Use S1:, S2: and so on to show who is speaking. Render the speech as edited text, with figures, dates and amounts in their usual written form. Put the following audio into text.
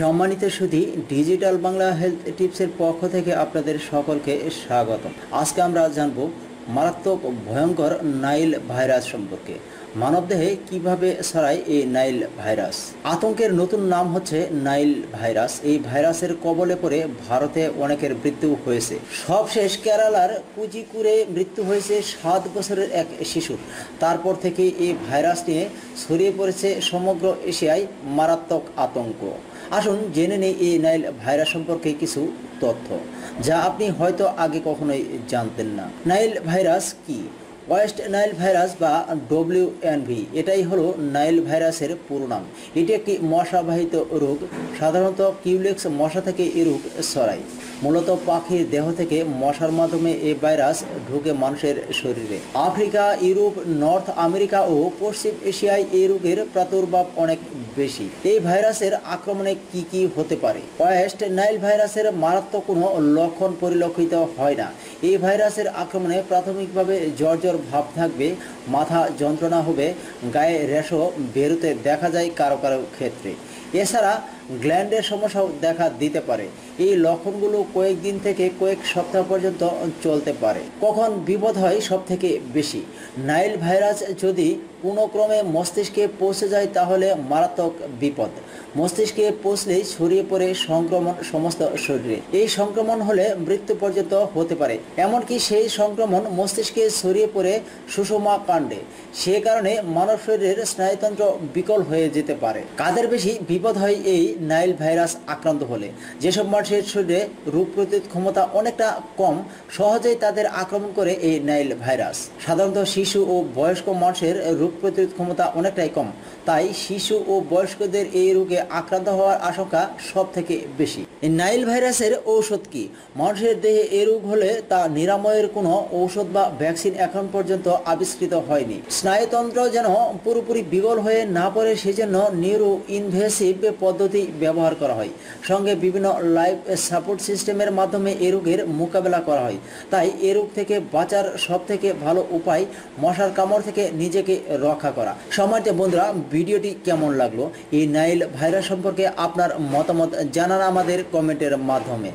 S1: সম্মানিত সুধী, digital Bangla health টিপসের পক্ষ থেকে আপনাদের সকলকে স্বাগত। আজকে আমরা জানব মারাত্মক ভয়ঙ্কর নাইল ভাইরাস সম্পর্কে। মানবদেহে কিভাবে ছড়ায় এই নাইল ভাইরাস। আতঙ্কের নতুন নাম হচ্ছে নাইল ভাইরাস। এই ভাইরাসের কবলে পড়ে ভারতে অনেকের মৃত্যু হয়েছে। সবশেষ কেরালার কুচিকুড়ে মৃত্যু হয়েছে 7 বছরের এক শিশুর। তারপর থেকে এই ভাইরাস নিয়ে ছড়িয়ে পড়েছে সমগ্র এশিয়ায় মারাত্মক আতঙ্ক। আসুন জেনে নেই এই নাইল ভাইরাস সম্পর্কে কিছু তথ্য, যা আপনি হয়তো আগে কখনোই জানতেন না। নাইল ভাইরাস কি? ওয়েস্ট নাইল ভাইরাস বা WNV, এটাই হলো নাইল ভাইরাসের পুরো নাম। এটি একটি মশাবাহিত রোগ। সাধারণত কিউলেক্স মশা থেকে এই রোগ ছড়ায়। মূলত পাখির দেহ থেকে মশার মাধ্যমে এই ভাইরাস ঢুকে মানুষের শরীরে। আফ্রিকা, ইউরোপ, নর্থ আমেরিকা ও পশ্চিম এশিয়ায় এই রোগের প্রাদুর্ভাব অনেক বেশি। এই ভাইরাসের আক্রমণে কি কি হতে পারে? ওয়েস্ট নাইল ভাইরাসের মারাত্মক কোনো লক্ষণ পরিলক্ষিত হয় না। এই ভাইরাসের আক্রমণে প্রাথমিকভাবে জ্বর ভাব থাকবে, মাথা যন্ত্রণা হবে, গায়ে র্যাশও বেরোতে দেখা যায় কারো কারো ক্ষেত্রে। এছাড়া গ্ল্যান্ডের সমস্যাও দেখা দিতে পারে। এই লক্ষণগুলো কয়েকদিন থেকে কয়েক সপ্তাহ পর্যন্ত চলতে পারে। কখন বিপদ হয় সব থেকে বেশি? নাইল ভাইরাস যদি কোনোক্রমে মস্তিষ্কে পৌঁছে যায় তাহলে মারাত্মক বিপদ। মস্তিষ্কে পৌঁছলেই ছড়িয়ে পড়ে সংক্রমণ সমস্ত শরীরে। এই সংক্রমণ হলে মৃত্যু পর্যন্ত হতে পারে। এমনকি সেই সংক্রমণ মস্তিষ্কে ছড়িয়ে পড়ে সুষমা কাণ্ডে। সে কারণে মানব শরীরের স্নায়ুতন্ত্র বিকল হয়ে যেতে পারে। কাদের বেশি বিপদ হয় এই নাইল ভাইরাস আক্রান্ত হলে? যেসব মানুষের শরীরে রোগ প্রতিরোধ ক্ষমতা অনেকটা কম, সহজেই তাদের আক্রমণ করে এই নাইল ভাইরাস। সাধারণত শিশু ও বয়স্ক মানুষের রোগ প্রতিরোধ ক্ষমতা অনেকটাই কম, তাই শিশু ও বয়স্কদের এই রোগে আক্রান্ত হওয়ার আশঙ্কা সব থেকে বেশি। এই নাইল ভাইরাসের ঔষধ কি? মানুষের দেহে এই রোগ হলে তা নিরাময়ের কোনো ঔষধ বা ভ্যাকসিন এখন পর্যন্ত আবিষ্কৃত হয়নি। স্নায়ুতন্ত্র যেন পুরোপুরি বিকল হয়ে না পড়ে সেজন্য নিউরো ইনভেসিভ পদ্ধতি ব্যবহার করা হয়। সঙ্গে বিভিন্ন লাইফ সাপোর্ট সিস্টেমের মাধ্যমে এই রোগের মোকাবেলা করা হয়। তাই এই রোগ থেকে বাঁচার সব থেকে ভালো উপায় মশার কামড় থেকে নিজেকে রক্ষা করা। সম্মানিত বন্ধুরা, ভিডিওটি কেমন লাগলো? এই নাইল ভাইরাস সম্পর্কে আপনার মতামত জানান আমাদের কমেন্টের মাধ্যমে।